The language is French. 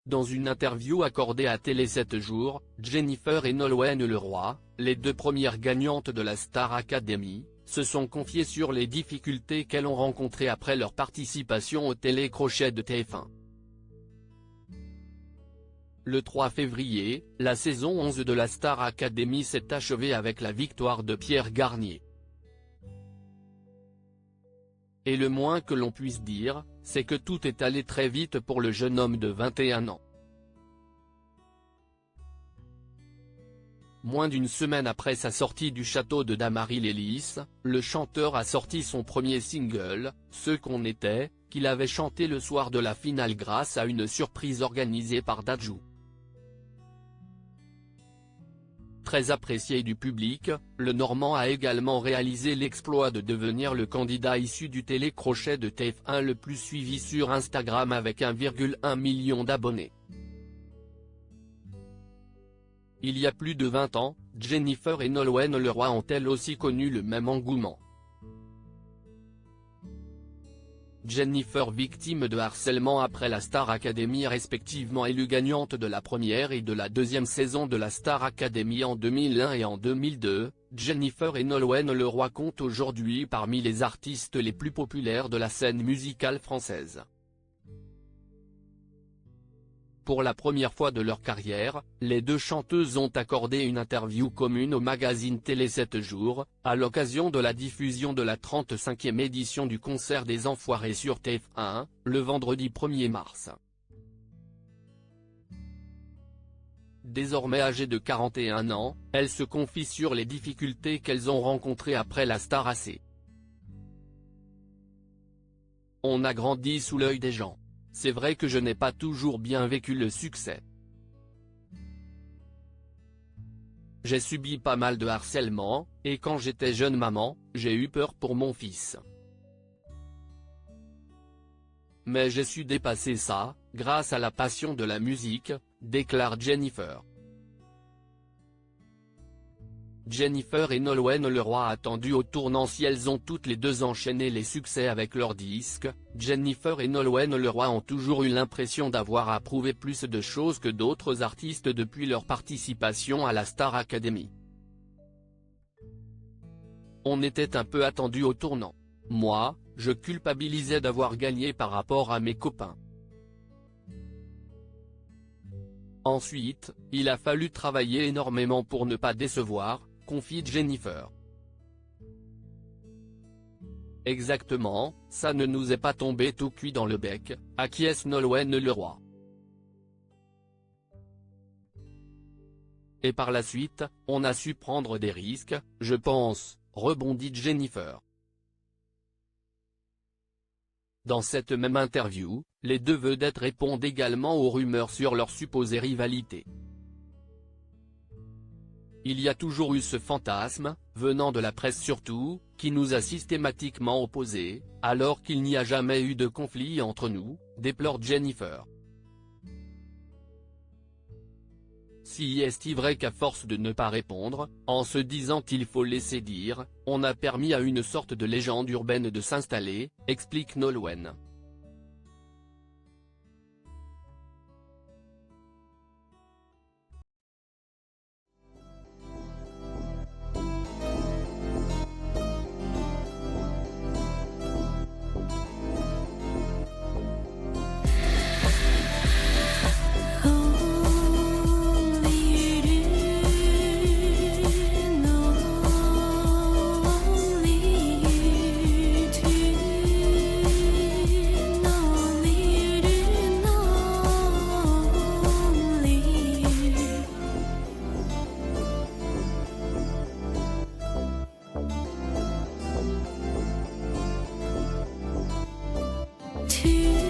Dans une interview accordée à Télé 7 jours, Jennifer et Nolwenn Leroy, les deux premières gagnantes de la Star Academy, se sont confiées sur les difficultés qu'elles ont rencontrées après leur participation au télécrochet de TF1. Le 3 février, la saison 11 de la Star Academy s'est achevée avec la victoire de Pierre Garnier. Et le moins que l'on puisse dire, c'est que tout est allé très vite pour le jeune homme de 21 ans. Moins d'une semaine après sa sortie du château de Damary-lès-Lys, le chanteur a sorti son premier single, Ce qu'on était, qu'il avait chanté le soir de la finale grâce à une surprise organisée par Dadju. Très apprécié du public, le Normand a également réalisé l'exploit de devenir le candidat issu du télécrochet de TF1 le plus suivi sur Instagram avec 1,1 million d'abonnés. Il y a plus de 20 ans, Jennifer et Nolwenn Leroy ont elles aussi connu le même engouement. Jennifer victime de harcèlement après la Star Academy respectivement élue gagnante de la première et de la deuxième saison de la Star Academy en 2001 et en 2002, Jennifer et Nolwenn Leroy comptent aujourd'hui parmi les artistes les plus populaires de la scène musicale française. Pour la première fois de leur carrière, les deux chanteuses ont accordé une interview commune au magazine Télé 7 jours, à l'occasion de la diffusion de la 35e édition du concert des Enfoirés sur TF1, le vendredi 1er mars. Désormais âgées de 41 ans, elles se confient sur les difficultés qu'elles ont rencontrées après la Star AC. On a grandi sous l'œil des gens. C'est vrai que je n'ai pas toujours bien vécu le succès. J'ai subi pas mal de harcèlement, et quand j'étais jeune maman, j'ai eu peur pour mon fils. Mais j'ai su dépasser ça, grâce à la passion de la musique, déclare Jennifer. Jennifer et Nolwenn Leroy attendues au tournant si elles ont toutes les deux enchaîné les succès avec leurs disques. Jennifer et Nolwenn Leroy ont toujours eu l'impression d'avoir à prouver plus de choses que d'autres artistes depuis leur participation à la Star Academy. On était un peu attendu au tournant. Moi, je culpabilisais d'avoir gagné par rapport à mes copains. Ensuite, il a fallu travailler énormément pour ne pas décevoir, confie Jennifer. Exactement, ça ne nous est pas tombé tout cuit dans le bec, acquiesce Nolwenn Leroy. Et par la suite, on a su prendre des risques, je pense, rebondit Jennifer. Dans cette même interview, les deux vedettes répondent également aux rumeurs sur leur supposée rivalité. Il y a toujours eu ce fantasme, venant de la presse surtout, qui nous a systématiquement opposés, alors qu'il n'y a jamais eu de conflit entre nous, déplore Jennifer. Si est-il vrai qu'à force de ne pas répondre, en se disant qu'il faut laisser dire, on a permis à une sorte de légende urbaine de s'installer, explique Nolwenn. To